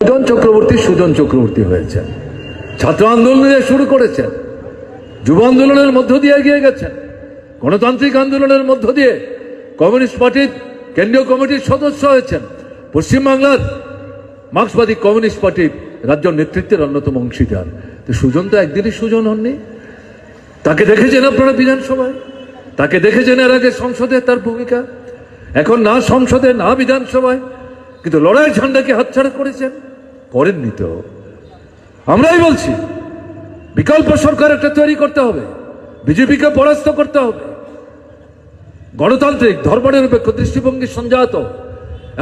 সুজন চক্রবর্তী হয়েছেন, ছাত্র আন্দোলনে শুরু করেছেন, যুব আন্দোলনের মধ্য দিয়ে এগিয়ে গেছেন, গণতান্ত্রিক আন্দোলনের মধ্য দিয়ে কমিউনিস্ট পার্টির কেন্দ্রীয় কমিটির সদস্য হয়েছেন, পশ্চিমবাংলার মার্ক্সবাদী কমিউনিস্ট পার্টির রাজ্য নেতৃত্বের অন্যতম অংশীদার। তো সুজন তো একদিনই সুজন হননি। তাকে দেখেছেন আপনারা বিধানসভায়, তাকে দেখেছেন এর আগে সংসদে তার ভূমিকা, এখন না সংসদে না বিধানসভায়, কিন্তু লড়াইয়ের ঝান্ডাকে হাতছাড়া করেছেন? করেননি তো। আমরাই বলছি বিকল্প সরকার একটা তৈরি করতে হবে, বিজেপিকে পরাস্ত করতে হবে, গণতান্ত্রিক ধর্মনিরপেক্ষ দৃষ্টিভঙ্গি সংজাত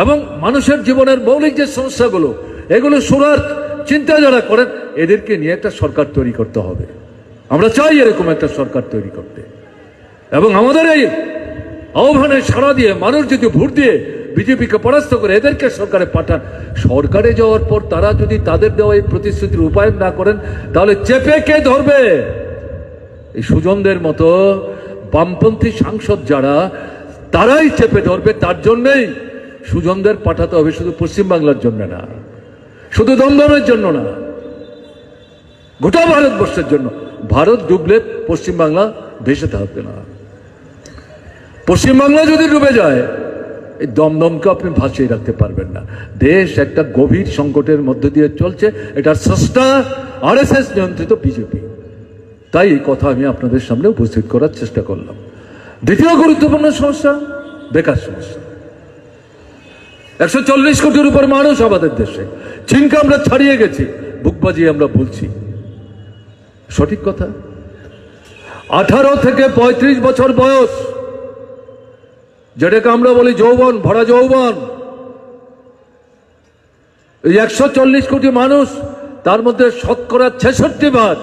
এবং মানুষের জীবনের মৌলিক যে সমস্যাগুলো এগুলো সুরার চিন্তা যারা করেন এদেরকে নিয়ে একটা সরকার তৈরি করতে হবে। আমরা চাই এরকম একটা সরকার তৈরি করতে, এবং আমাদের এই আহ্বানে সাড়া দিয়ে মানুষ যদি ভোট দিয়ে বিজেপিকে পরাস্ত করে এদেরকে সরকারে পাঠান, সরকারে যাওয়ার পর তারা যদি তাদের দেওয়া এই প্রতিশ্রুতির রূপায়ণ না করেন তাহলে চেপে কে ধরবে? এই সুজনদের মতো বামপন্থী সাংসদ যারা তারাই চেপে ধরবে। তার জন্যই সুজনদের পাঠাতে হবে, শুধু পশ্চিমবাংলার জন্য না, শুধু দমদমের জন্য না, গোটা ভারতবর্ষের জন্য। ভারত ডুবলে পশ্চিমবাংলা ভেসে থাকবে না। পশ্চিমবাংলা যদি ডুবে যায় এই দমদমকে আপনি ভাসিয়ে রাখতে পারবেন না। দেশ একটা গভীর সংকটের মধ্যে দিয়ে চলছে, এটার স্রষ্টা আরএসএস নিয়ন্ত্রিত বিজেপি। তাই এই কথা আমি আপনাদের সামনে উপস্থিত করার চেষ্টা করলাম। দ্বিতীয় গুরুত্বপূর্ণ সমস্যা বেকার সমস্যা। 140 কোটির উপর মানুষ আমাদের দেশে, চীনকে আমরা ছাড়িয়ে গেছি, বুক বাজিয়ে আমরা বলছি সঠিক কথা। 18 থেকে 35 বছর বয়স, যেটাকে আমরা বলি যৌবন, ভরা যৌবন, এই 140 কোটি মানুষ, তার মধ্যে শতকরা 66%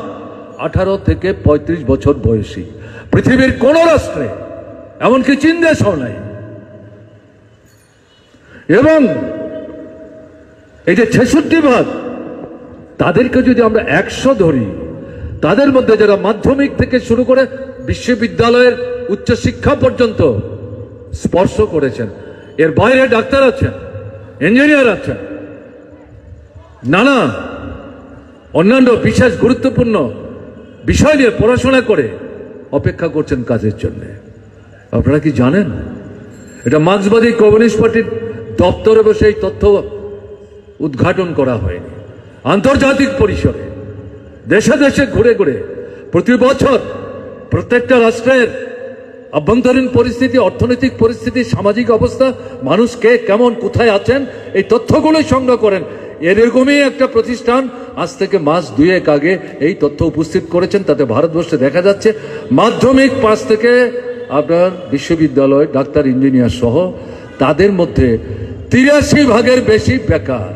18 থেকে 35 বছর বয়সী। পৃথিবীর কোন রাষ্ট্রে, এমনকি চীন দেশও নাই। এবং এই যে 66%, তাদেরকে যদি আমরা 100 ধরি, তাদের মধ্যে যারা মাধ্যমিক থেকে শুরু করে বিশ্ববিদ্যালয়ের উচ্চশিক্ষা পর্যন্ত স্পর্শ করেছেন, এর বাইরে ডাক্তার আছেন, ইঞ্জিনিয়ার আছেন, নানা অন্যান্য বিশেষ গুরুত্বপূর্ণ বিষয় নিয়ে পড়াশোনা করে অপেক্ষা করছেন কাজের জন্য। আপনারা কি জানেন? এটা মার্ক্সবাদী কমিউনিস্ট পার্টির দপ্তরে বসে এই তথ্য উদ্ঘাটন করা হয়নি, আন্তর্জাতিক পরিসরে দেশে দেশে ঘুরে ঘুরে প্রতি বছর প্রত্যেকটা রাষ্ট্রের আভ্যন্তরীণ পরিস্থিতি, অর্থনৈতিক পরিস্থিতি, সামাজিক অবস্থা, মানুষ কে কেমন কোথায় আছেন, এই তথ্যগুলোই সংগ্রহ করেন। এরকমই একটা প্রতিষ্ঠান আজ থেকে মাস 2 আগে এই তথ্য উপস্থিত করেছেন। তাতে ভারতবর্ষে দেখা যাচ্ছে মাধ্যমিক পাস থেকে আপনার বিশ্ববিদ্যালয়, ডাক্তার, ইঞ্জিনিয়ার সহ তাদের মধ্যে 83% বেশি বেকার।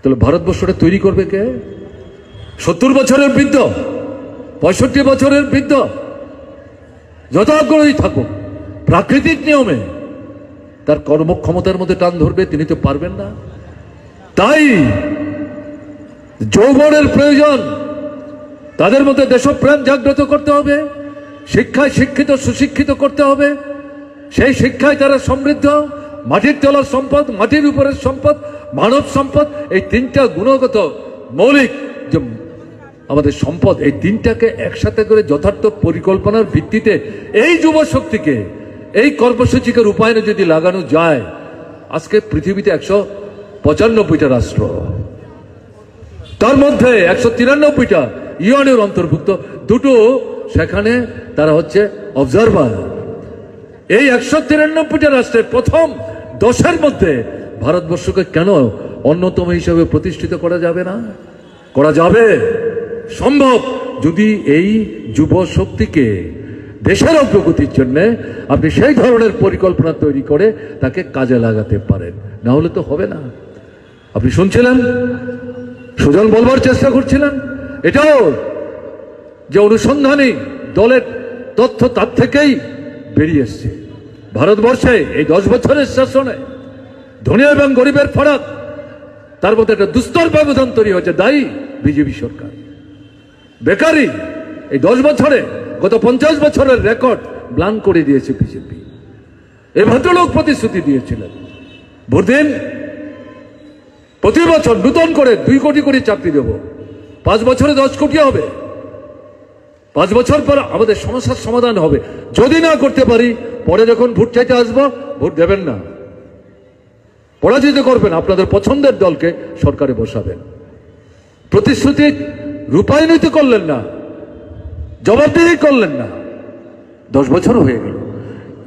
তাহলে ভারতবর্ষটা তৈরি করবে কে? 70 বছরের বৃদ্ধ, 65 বছরের বৃদ্ধ, যত আগ্রহী থাকুক, প্রাকৃতিক নিয়মে তার কর্মক্ষমতার মধ্যে টান ধরবে, তিনি তো পারবেন না। তাই যৌবনের প্রয়োজন, তাদের মধ্যে দেশপ্রেম জাগ্রত করতে হবে, শিক্ষায় শিক্ষিত সুশিক্ষিত করতে হবে, সেই শিক্ষায় তারা সমৃদ্ধ, মাটির তলার সম্পদ, মাটির উপরের সম্পদ, মানব সম্পদ, এই 3টা গুণগত মৌলিক যে আমাদের সম্পদ, এই 3টাকে একসাথে করে যথার্থ পরিকল্পনার ভিত্তিতে এই যুব শক্তিকে, এই কর্মসূচিকে রূপায়ণে যদি লাগানো যায়, আজকে পৃথিবীতে 195টা রাষ্ট্র, তার মধ্যে 193টা ইউএনের অন্তর্ভুক্ত, 2টো সেখানে তারা হচ্ছে অবজারভার। এই 193টা রাষ্ট্রের প্রথম 10-এর মধ্যে ভারতবর্ষকে কেন অন্যতম হিসেবে প্রতিষ্ঠিত করা যাবে না? করা যাবে, সম্ভব, যদি এই যুব শক্তিকে দেশের অগ্রগতির জন্য আপনি সেই ধরনের পরিকল্পনা তৈরি করে তাকে কাজে লাগাতে পারেন, না হলে তো হবে না। আপনি শুনছিলেন সুজন বলবার চেষ্টা করছিলেন, এটাও যে অনুসন্ধানী দলের তথ্য তার থেকেই বেরিয়ে এসছে। ভারতবর্ষে এই 10 বছরের শাসনে ধনী এবং গরিবের ফারাক, তার মধ্যে একটা দুস্তর ব্যবধান তৈরি হয়েছে, দায়ী বিজেপি সরকার। বেকারি এই 10 বছরে, গত 50 বছরের রেকর্ড ব্লান করে দিয়েছে বিজেপি। এই ভদ্রলোক প্রতিশ্রুতি দিয়েছিলেন, ভোট দিন, প্রতি বছর নতুন করে 2 কোটি করে চাকরি দেব, 5 বছরে 10 কোটি হবে। 5 বছর পর আমাদের সমস্যার সমাধান হবে। যদি না করতে পারি, পরে যখন ভোট চাইতে আসবো, ভোট দেবেন না, পরাজিত করবেন, আপনাদের পছন্দের দলকে সরকারে বসাবেন। প্রতিশ্রুতি রূপায়িত করলেন না, জবাবদিহি করলেন না, 10 বছর হয়ে গেল।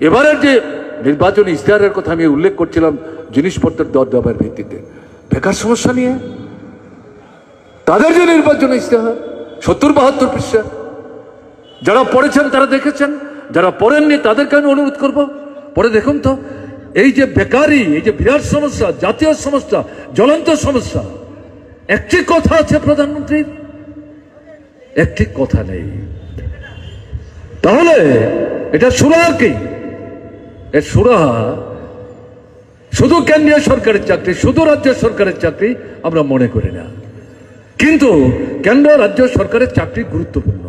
এবারের যে নির্বাচনী ইশতেহারের কথা আমি উল্লেখ করছিলাম, জিনিসপত্রের দরদামের ভিত্তিতে, বেকার সমস্যা নিয়ে তাদের যে নির্বাচনী ইশতেহার 70-72 পৃষ্ঠা, যারা পড়েছেন তারা দেখেছেন, যারা পড়েননি তাদেরকে আমি অনুরোধ করব, পরে দেখুন তো এই যে বেকারি, এই যে বিরাট সমস্যা, জাতীয় সমস্যা, জ্বলন্ত সমস্যা, একটি কথা আছে প্রধানমন্ত্রীর, একটি কথা নেই। তাহলে এটা সুরাহা কি? এর সুরাহা শুধু কেন্দ্রীয় সরকারের চাকরি, শুধু রাজ্য সরকারের চাকরি আমরা মনে করি না, কিন্তু কেন্দ্র রাজ্য সরকারের চাকরি গুরুত্বপূর্ণ।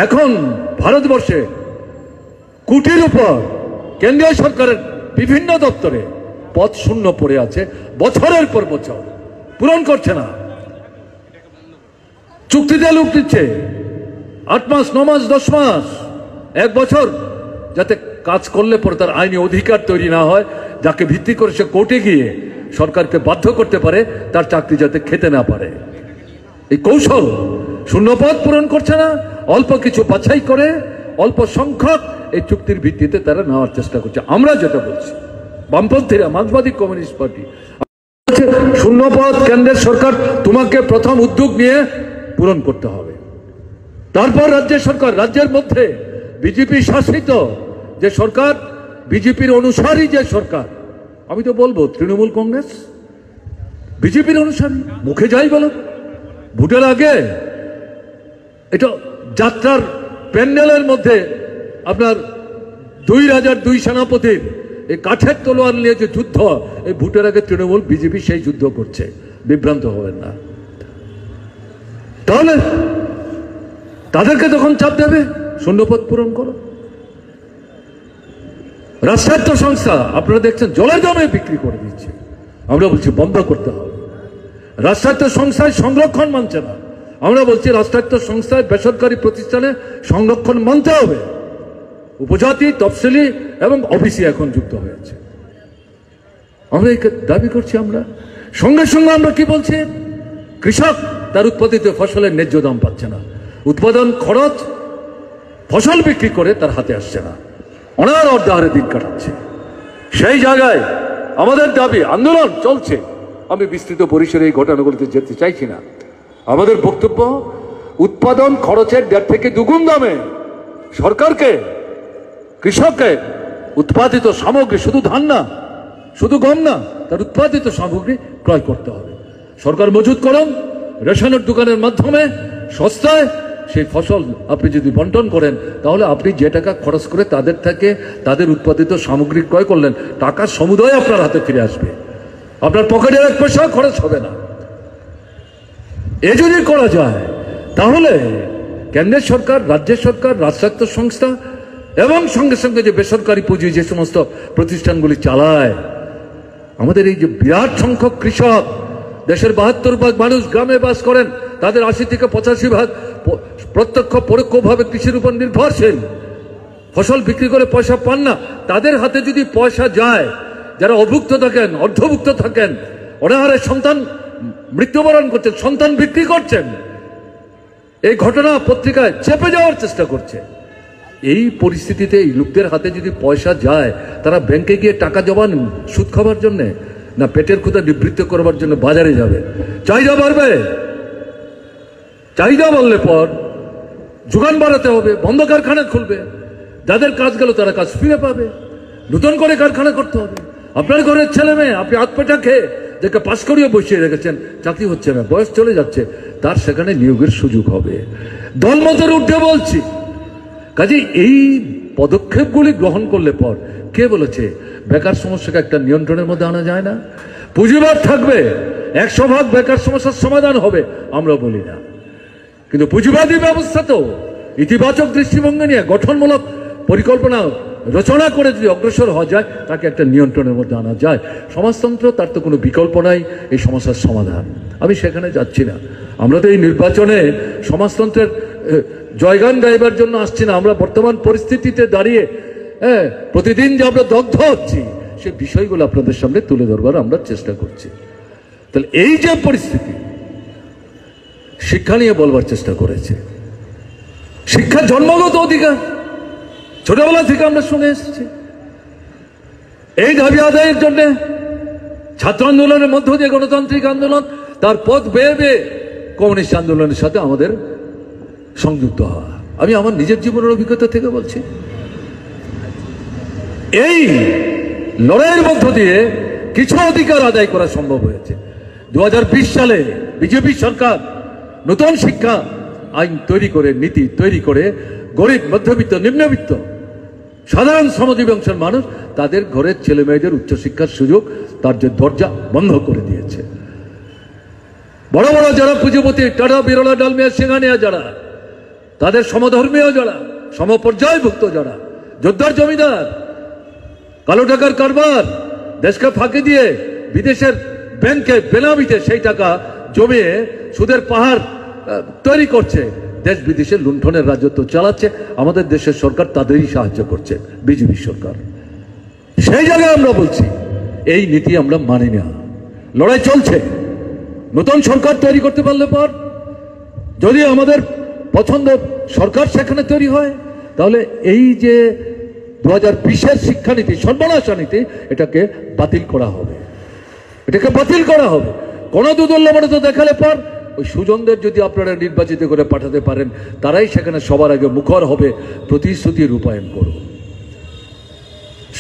এখন ভারতবর্ষে কোটির উপর কেন্দ্রীয় সরকারের বিভিন্ন দপ্তরে পদ শূন্য পড়ে আছে, বছরের পর বছর পূরণ করছে না, চুক্তিতে লোক দিচ্ছে 8 মাস, 9 মাস, 10 মাস, 1 বছর, যাতে কাজ করলে পরে তার আইনি অধিকার তৈরি না হয়, যাকে ভিত্তি করে সে কোর্টে গিয়ে সরকারকে বাধ্য করতে পারে তার চাকরি যাতে খেতে না পারে। এই কৌশল শূন্যপদ পূরণ করছে না, অল্প কিছু বাছাই করে অল্প সংখ্যক এই চুক্তির ভিত্তিতে তারা নেওয়ার চেষ্টা করছে। আমরা যেটা বলছি, বামপন্থীরা, মার্ক্সবাদী কমিউনিস্ট পার্টি, শূন্যপদ কেন্দ্রের সরকার তোমাকে প্রথম উদ্যোগ নিয়ে পূরণ করতে হবে, তারপর রাজ্য সরকার, রাজ্যের মধ্যে বিজেপি শাসিত যে সরকার, বিজেপির অনুসারী যে সরকার, আমি তো বলবো তৃণমূল কংগ্রেস বিজেপির অনুসারী, মুখে যাই বলো, ভোটের আগে এটা যাত্রার প্যান্ডেলের মধ্যে আপনার 2002 সেনাপতির এই কাঠের তলোয়ার নিয়ে যে যুদ্ধ, এই ভোটের আগে তৃণমূল বিজেপি সেই যুদ্ধ করছে, বিভ্রান্ত হবেন না। তাহলে তাদেরকে তখন চাপ দেবে, শূন্যপদ পূরণ করো। রাষ্ট্রায়ত্ত সংস্থা আপনারা দেখছেন জলের দামে বিক্রি করে দিচ্ছে, আমরা বলছি বন্ধ করতে হবে। রাষ্ট্রায়ত্ত সংস্থায় সংরক্ষণ মানছে না, আমরা বলছি রাষ্ট্রায়ত্ত সংস্থায়, বেসরকারি প্রতিষ্ঠানে সংরক্ষণ মানতে হবে। উপজাতি, তফসিলি এবং ওবিসি এখন যুক্ত হয়েছে, আমরা এই দাবি করছি। আমরা সঙ্গে সঙ্গে আমরা কি বলছি, কৃষক তার উৎপাদিত ফসলের ন্যায্য দাম পাচ্ছে না, উৎপাদন খরচ ফসল বিক্রি করে তার হাতে আসছে না, অনার হারে দিন কাটাচ্ছে। সেই জায়গায় আমাদের দাবি, আন্দোলন চলছে। আমি বিস্তৃত পরিসরে এই ঘটনাগুলিতে যেতে চাইছি না। আমাদের বক্তব্য, উৎপাদন খরচের 1.5 থেকে 2 গুণ দামে সরকারকে, কৃষককে উৎপাদিত সামগ্রী, শুধু ধান না, শুধু গম না, তার উৎপাদিত সামগ্রী ক্রয় করতে হবে। সরকার মজুত করুন, রেশনের দোকানের মাধ্যমে সস্তায় সেই ফসল আপনি যদি বন্টন করেন, তাহলে আপনি যে টাকা খরচ করে তাদের থেকে তাদের উৎপাদিত সামগ্রী ক্রয় করলেন, টাকার সমুদয় আপনার হাতে ফিরে আসবে, আপনার পকেটের 1 পয়সা খরচ হবে না। এ যদি করা যায়, তাহলে কেন্দ্রের সরকার, রাজ্যের সরকার, রাষ্ট্রায়ত্ত সংস্থা এবং সঙ্গে সঙ্গে যে বেসরকারি পুঁজি যে সমস্ত প্রতিষ্ঠানগুলি চালায়, আমাদের এই যে বিরাট সংখ্যক কৃষক, দেশের 72% মানুষ গ্রামে বাস করেন, তাদের 80 থেকে 85% প্রত্যক্ষ পরোক্ষভাবে কৃষির উপর নির্ভরশীল, ফসল বিক্রি করে পয়সা পান না। তাদের হাতে যদি পয়সা যায়, যারা অভুক্ত থাকেন, অর্ধভুক্ত থাকেন, অনাহারে সন্তান মৃত্যুবরণ করছেন, সন্তান বিক্রি করছেন, এই ঘটনা পত্রিকায় চেপে যাওয়ার চেষ্টা করছে। এই পরিস্থিতিতে এই লোকদের হাতে যদি পয়সা যায়, তারা ব্যাংকে গিয়ে টাকা জমান সুদ খাবার জন্যে, না পেটের ক্ষুধা নিবৃত্ত করবার জন্য বাজারে যাবে? চাহিদা বাড়বে, চাহিদা বাড়লে পর যোগান বাড়াতে হবে, বন্ধ কারখানা খুলবে, যাদের কাজ গেল তারা কাজ ফিরে পাবে, নতুন করে কারখানা করতে হবে। আপনার ঘরের ছেলে মেয়ে, আপনি আতপেটা খেয়ে যাকে পাশ করিয়ে বসিয়ে রেখেছেন, চাকরি হচ্ছে না, বয়স চলে যাচ্ছে, তার সেখানে নিয়োগের সুযোগ হবে। দলমতের ঊর্ধ্বে বলছি, কাজে এই পদক্ষেপগুলি গ্রহণ করলে পর, কে বলেছে বেকার সমস্যাকে একটা নিয়ন্ত্রণের মধ্যে আনা যায় না? পুঁজিবাদ থাকবে, 100% বেকার সমস্যার সমাধান হবে, আমরা বলি না, কিন্তু পুঁজিবাদী ব্যবস্থা তো ইতিবাচক দৃষ্টিভঙ্গি নিয়ে গঠনমূলক পরিকল্পনা রচনা করে যদি অগ্রসর হওয়া যায়, তাকে একটা নিয়ন্ত্রণের মধ্যে আনা যায়। সমাজতন্ত্র, তার তো কোনো বিকল্প নাই এই সমস্যার সমাধান। আমি সেখানে যাচ্ছি না। আমরা তো এই নির্বাচনে সমাজতন্ত্রের জয়গান গাইবার জন্য আসছি না। আমরা বর্তমান পরিস্থিতিতে দাঁড়িয়ে প্রতিদিন যে আমরা দগ্ধ হচ্ছি, সে বিষয়গুলো আপনাদের সামনে তুলে ধরবার আমরা চেষ্টা করছি। তাহলে এই যে পরিস্থিতি, শিক্ষা নিয়ে বলবার চেষ্টা করেছে। শিক্ষা জন্মগত অধিকার, ছোটবেলা থেকে আমরা শুনে এসেছি। এই দাবি আদায়ের জন্য ছাত্র আন্দোলনের মধ্য দিয়ে গণতান্ত্রিক আন্দোলন, তার পথ বেয়ে বেয়ে কমিউনিস্ট আন্দোলনের সাথে আমাদের সংযুক্ত হওয়া। আমি আমার নিজের জীবনের অভিজ্ঞতা থেকে বলছি। এই লড়াইয়ের মধ্য দিয়ে কিছু অধিকার আদায় করা সম্ভব হয়েছে। 2020 সালে বিজেপি সরকার নতুন শিক্ষা আইন তৈরি করে, নীতি তৈরি করে গরিব, মধ্যবিত্ত, নিম্নবিত্ত, সাধারণ শ্রমজীবী অংশের মানুষ, তাদের ঘরের ছেলে মেয়েদের উচ্চশিক্ষার সুযোগ, তার যে দরজা বন্ধ করে দিয়েছে। বড় বড় যারা পুঁজিপতি, টাটা, বিরলা, ডালমিয়া, সিংহানিয়া যারা, তাদের সমধর্মীয় যারা, সমপর্যায়ভুক্ত যারা, যোদ্ধার জমিদার, কালো টাকার কারবার, দেশকে ফাঁকি দিয়ে বিদেশের ব্যাংকে বেনামিতে সেই টাকা জমিয়ে সুদের পাহাড় তৈরি করছে, দেশ বিদেশে লুণ্ঠনের রাজত্ব চালাচ্ছে। আমাদের দেশের সরকার তাদেরই সাহায্য করছে, বিজেপি সরকার। সেই জায়গায় আমরা বলছি এই নীতি আমরা মানি না। লড়াই চলছে। নতুন সরকার তৈরি করতে পারলে পর, যদি আমাদের পছন্দ সরকার সেখানে তৈরি হয়, তাহলে এই যে 2020-এর শিক্ষানীতি, সর্বনাশা নীতি, এটাকে বাতিল করা হবে। এটাকে বাতিল করা হবে। কোন দুদুল্যমানতা দেখালে পর ওই সুজনদের যদি আপনারা নির্বাচিত করে পাঠাতে পারেন, তারাই সেখানে সবার আগে মুখর হবে প্রতিশ্রুতি রূপায়ণ করুন।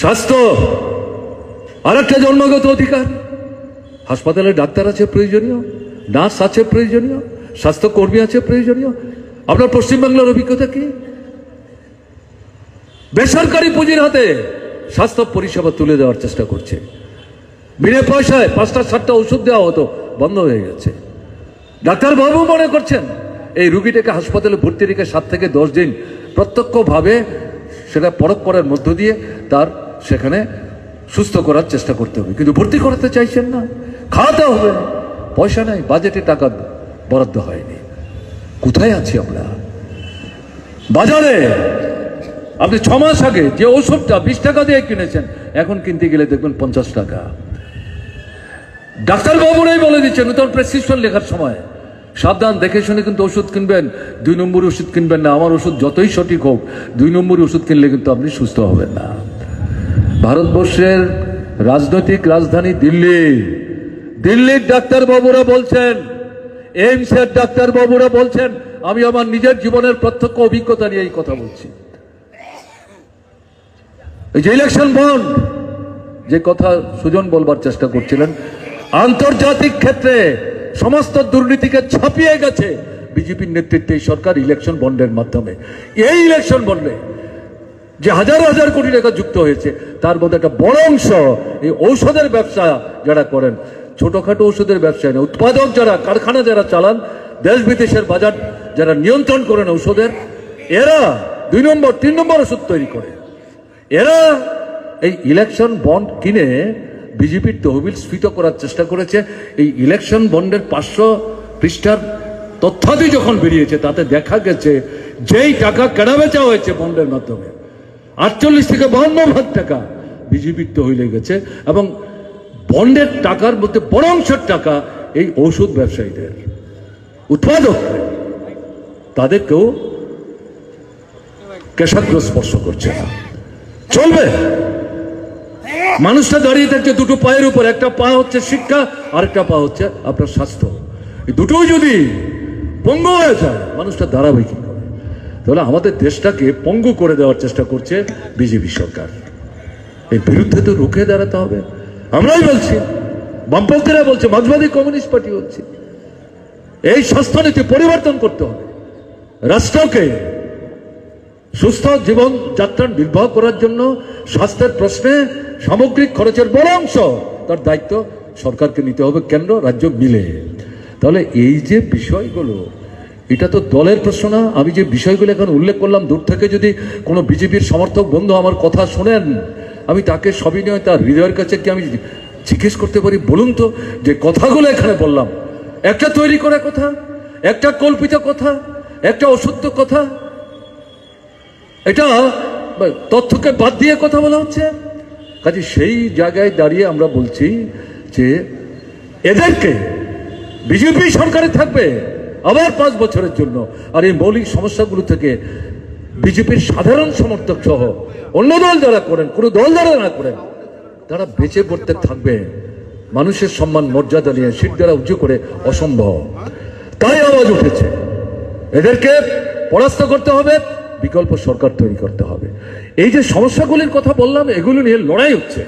স্বাস্থ্য আর একটা জন্মগত অধিকার। হাসপাতালে ডাক্তার আছে প্রয়োজনীয়, নার্স আছে প্রয়োজনীয়, স্বাস্থ্যকর্মী আছে প্রয়োজনীয়। আপনার পশ্চিমবাংলার অভিজ্ঞতা কি? বেসরকারি পুঁজির হাতে স্বাস্থ্য পরিষেবা তুলে দেওয়ার চেষ্টা করছে। বিনা পয়সায় 5টা-7টা ওষুধ দেওয়া হতো, বন্ধ হয়ে গেছে। ডাক্তার বাবু মনে করছেন এই রুগীটাকে হাসপাতালে ভর্তি রেখে 7 থেকে 10 দিন প্রত্যক্ষভাবে সেটা পরখ করার মধ্য দিয়ে তার সেখানে সুস্থ করার চেষ্টা করতে হবে, কিন্তু ভর্তি করাতে চাইছেন না। খাওয়াতে হবে, পয়সা নাই, বাজেটে টাকা বরাদ্দ হয়নি। কোথায় আছি আমরা? বাজারে আপনি 6 মাস আগে যে ওষুধটা 20 টাকা দিয়ে কিনেছেন, এখন কিনতে গেলে দেখবেন 50 টাকা। ডাক্তারবাবুরাই বলে দিচ্ছেন নতুন প্রেসক্রিপশন লেখার সময়, সাবধান, দেখে শুনে কিন্তু ওষুধ কিনবেন, 2 নম্বর ওষুধ কিনবেন না। আমার ওষুধ যতই সঠিক হোক, 2 নম্বর ওষুধ কিনলে কিন্তু আপনি সুস্থ হবেন না। ভারতবর্ষের রাজনৈতিক রাজধানী দিল্লি, দিল্লির ডাক্তারবাবুরা বলছেন, এইমসের ডাক্তারবাবুরা বলছেন, আমি আমার নিজের জীবনের প্রত্যক্ষ অভিজ্ঞতা নিয়ে এই কথা বলছি। এই যে ইলেকশন বন্ড, যে কথা সুজন বলবার চেষ্টা করছিলেন, আন্তর্জাতিক ক্ষেত্রে সমস্ত দুর্নীতিকে ছাপিয়ে গেছে বিজেপির নেতৃত্বে এই সরকার ইলেকশন বন্ডের মাধ্যমে। এই ইলেকশন বন্ডে যে হাজার হাজার কোটি টাকা যুক্ত হয়েছে, তার মধ্যে একটা বড় অংশ এই ঔষধের ব্যবসা যারা করেন, ছোটখাটো ওষুধের ব্যবসায় না, উৎপাদক যারা, কারখানা যারা চালান, দেশ বিদেশের বাজার যারা নিয়ন্ত্রণ করেন ঔষধের, এরা 2 নম্বর 3 নম্বর ওষুধ তৈরি করে। এরা এই ইলেকশন বন্ড কিনে বিজেপির তহবিল স্ফীত করার চেষ্টা করেছে। এই ইলেকশন বন্ডের 500 পৃষ্ঠার তথ্যাদি যখন বেরিয়েছে, তাতে দেখা গেছে যেই টাকা কেনাবেচা হয়েছে বন্ডের মাধ্যমে, 48 থেকে 52 ভাগ টাকা বিজেপির তহবিলে গেছে। এবং বন্ডের টাকার মধ্যে বড় অংশের টাকা এই ঔষধ ব্যবসায়ীদের, উৎপাদক, তাদেরকেও কেশাগ্র স্পর্শ করছে না। চলবে? মানুষটা দাঁড়িয়ে থাকছে 2টো পায়ের উপর। একটা পা হচ্ছে শিক্ষা, আরেকটা পা হচ্ছে আপনার স্বাস্থ্য। এই দুটোই যদি পঙ্গু হয়ে যায়, মানুষটা দাঁড়াবে কি করে? তাহলে আমাদের দেশটাকে পঙ্গু করে দেওয়ার চেষ্টা করছে বিজেপি সরকার। এর বিরুদ্ধে তো রুখে দাঁড়াতে হবে। আমরাই বলছি, বামপন্থীরা বলছে, মার্ক্সবাদী কমিউনিস্ট পার্টি বলছে, এই স্বাস্থ্যনীতি পরিবর্তন করতে হবে। রাষ্ট্রকে সুস্থ জীবন যাত্রা নির্বাহ করার জন্য স্বাস্থ্যের প্রশ্নে সামগ্রিক খরচের বড় অংশ তার দায়িত্ব সরকারকে নিতে হবে, কেন্দ্র রাজ্য মিলে। তাহলে এই যে বিষয়গুলো, এটা তো দলের প্রশ্ন না। আমি যে বিষয়গুলো এখন উল্লেখ করলাম, দূর থেকে যদি কোনো বিজেপির সমর্থক বন্ধু আমার কথা শোনেন, আমি তাকে সবিনয় তার হৃদয়ের কাছে কি আমি জিজ্ঞেস করতে পারি, বলুন তো যে কথাগুলো এখানে বললাম, একটা তৈরি করা কথা, একটা কল্পিত কথা, একটা অসত্য কথা, এটা তথ্যকে বাদ দিয়ে কথা বলা হচ্ছে। কাজে সেই জায়গায় দাঁড়িয়ে আমরা বলছি যে এদেরকে বিজেপি সরকারে থাকবে আবার 5 বছরের জন্য, আর এই মৌলিক সমস্যাগুলো থেকে বিজেপির সাধারণ সমর্থক সহ অন্য দল যারা করেন, কোনো দল যারা না করেন, তারা বেঁচে পড়তে থাকবে মানুষের সম্মান মর্যাদা নিয়ে, সিট দ্বারা উঁচু করে অসম্ভব। তাই আওয়াজ উঠেছে, এদেরকে পরাস্ত করতে হবে, বিকল্প সরকার তৈরি করতে হবে। এই যে সমস্যাগুলির কথা বললাম, এগুলো নিয়ে লড়াই হচ্ছে।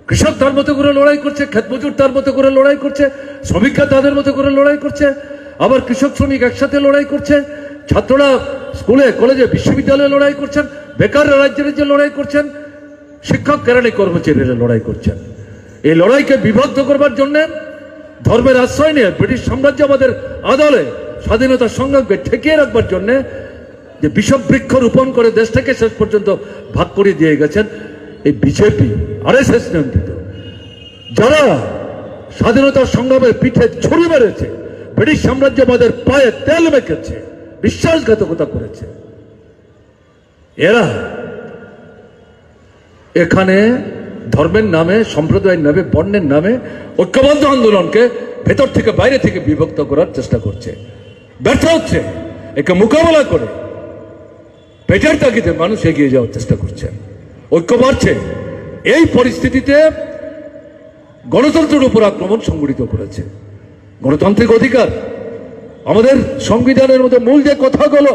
কৃষক তার মতো করে লড়াই করছে, ক্ষেত মজুর তার মতো করে লড়াই করছে, শ্রমিকরা তাদের মতো করে লড়াই করছে, আবার কৃষক শ্রমিক একসাথে লড়াই করছে, ছাত্ররা স্কুলে কলেজে বিশ্ববিদ্যালয়ে লড়াই করছেন, বেকাররা রাজ্যে রাজ্যে লড়াই করছেন, শিক্ষক কেরানি কর্মচারীরা লড়াই করছেন। এই লড়াইকে বিভক্ত করবার জন্য ধর্মের আশ্রয় নিয়ে ব্রিটিশ সাম্রাজ্য আমাদের আদলে স্বাধীনতার সংগ্রামকে ঠেকিয়ে রাখবার জন্য যে বিষব বৃক্ষ রোপণ করে দেশটাকে শেষ পর্যন্ত ভাগ করে দিয়ে গেছেন এই বিজেপি, আরএসএস নিয়ন্ত্রিত, যারা স্বাধীনতার সংগ্রামের পিঠে ছড়ি মেরেছে, ব্রিটিশ সাম্রাজ্য আমাদের পায়ে তেল মেখেছে, বিশ্বাসঘাতকতা করেছে, এরা এখানে ধর্মের নামে, সম্প্রদায়ের নামে, বর্ণের নামে ঐক্যবদ্ধ আন্দোলনকে ভেতর থেকে বাইরে থেকে বিভক্ত করার চেষ্টা করছে, ব্যর্থ হচ্ছে। একে মোকাবেলা করে পেটের তাগিদে মানুষ এগিয়ে যাওয়ার চেষ্টা করছে, ঐক্য বাড়ছে। এই পরিস্থিতিতে গণতন্ত্রের উপর আক্রমণ সংগঠিত করেছে। গণতান্ত্রিক অধিকার আমাদের সংবিধানের মধ্যে মূল যে কথাগুলো,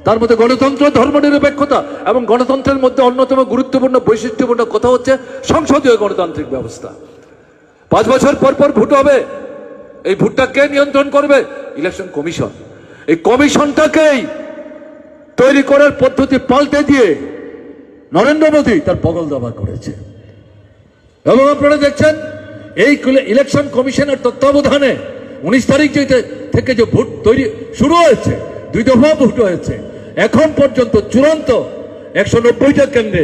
তার মধ্যে গণতন্ত্র, ধর্মনিরপেক্ষতা এবং গণতন্ত্রের মধ্যে অন্যতম গুরুত্বপূর্ণ বৈশিষ্ট্যপূর্ণ কথা হচ্ছে সংসদীয় গণতান্ত্রিক ব্যবস্থা। 5 বছর পর পর ভোট হবে। এই ভোটটা কে নিয়ন্ত্রণ করবে? Election commission. এই কমিশনটাকেই তৈরি করার পদ্ধতি পাল্টে দিয়ে নরেন্দ্র মোদী তার বগল দাবা করেছে। এবং আপনারা দেখছেন এই ইলেকশন কমিশনের তত্ত্বাবধানে 19 তারিখ থেকে যে ভোট তৈরি শুরু হয়েছে, 2 দফা ভোট হয়েছে, এখন পর্যন্ত চূড়ান্ত 190টা কেন্দ্রে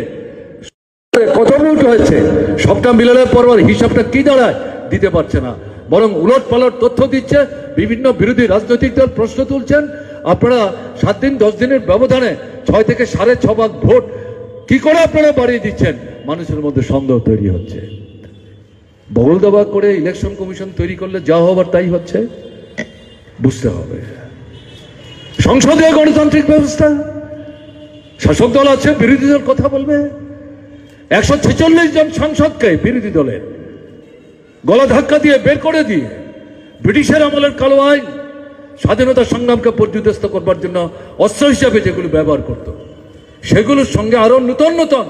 কত ভোট হয়েছে সবটা মিলানোর পর হিসাবটা কি দাঁড়ায় দিতে পারছে না, বরং উলট পালট তথ্য দিচ্ছে। বিভিন্ন বিরোধী রাজনৈতিক দল প্রশ্ন তুলছেন, আপনারা 7 দিন 10 দিনের ব্যবধানে 6 থেকে 6.5 ভাগ ভোট কি করে আপনারা বাড়িয়ে দিচ্ছেন? মানুষের মধ্যে সন্দেহ তৈরি হচ্ছে। বগল দাবা করে ইলেকশন কমিশন তৈরি করলে যা হবার তাই হচ্ছে, বুঝতে হবে। সংসদীয় গণতান্ত্রিক ব্যবস্থা, শাসক দল আছে, বিরোধী দল কথা বলবে। 146 জন সাংসদকে বিরোধী দলের গলা ধাক্কা দিয়ে বের করে দিয়ে ব্রিটিশের আমলের কালো আইন স্বাধীনতা সংগ্রামকে পর্যুদস্ত করবার জন্য অস্ত্র হিসাবে যেগুলো ব্যবহার করত, সেগুলোর সঙ্গে আরো নূতন নূতন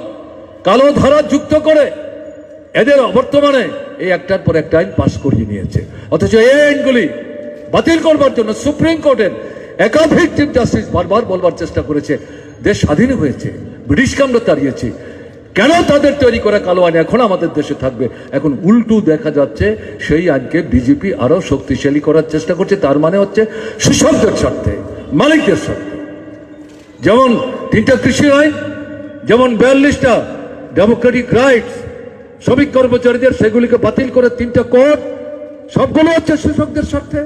কালো ধারা যুক্ত করে এদের অবর্তমানে এই একটার পর একটা আইন পাশ করিয়ে নিয়েছে। অথচ এই আইনগুলি বাতিল করবার জন্য সুপ্রিম কোর্টের একাধিক চিফ জাস্টিস বারবার বলবার চেষ্টা করেছে দেশ স্বাধীন হয়েছে, ব্রিটিশকে আমরা তাড়িয়েছি, কেন তাদের তৈরি করা কালো আইন এখন আমাদের দেশে থাকবে? এখন উল্টো দেখা যাচ্ছে সেই আইনকে বিজেপি আরো শক্তিশালী করার চেষ্টা করছে। তার মানে হচ্ছে কৃষকদের স্বার্থে, মালিকদের স্বার্থে। যেমন 3টা কৃষি আইন, যেমন 42টা ডেমোক্রেটিক রাইটস শ্রমিক কর্মচারীদের, সেগুলিকে বাতিল করে 3টা কোড, সবগুলো হচ্ছে কৃষকদের স্বার্থে।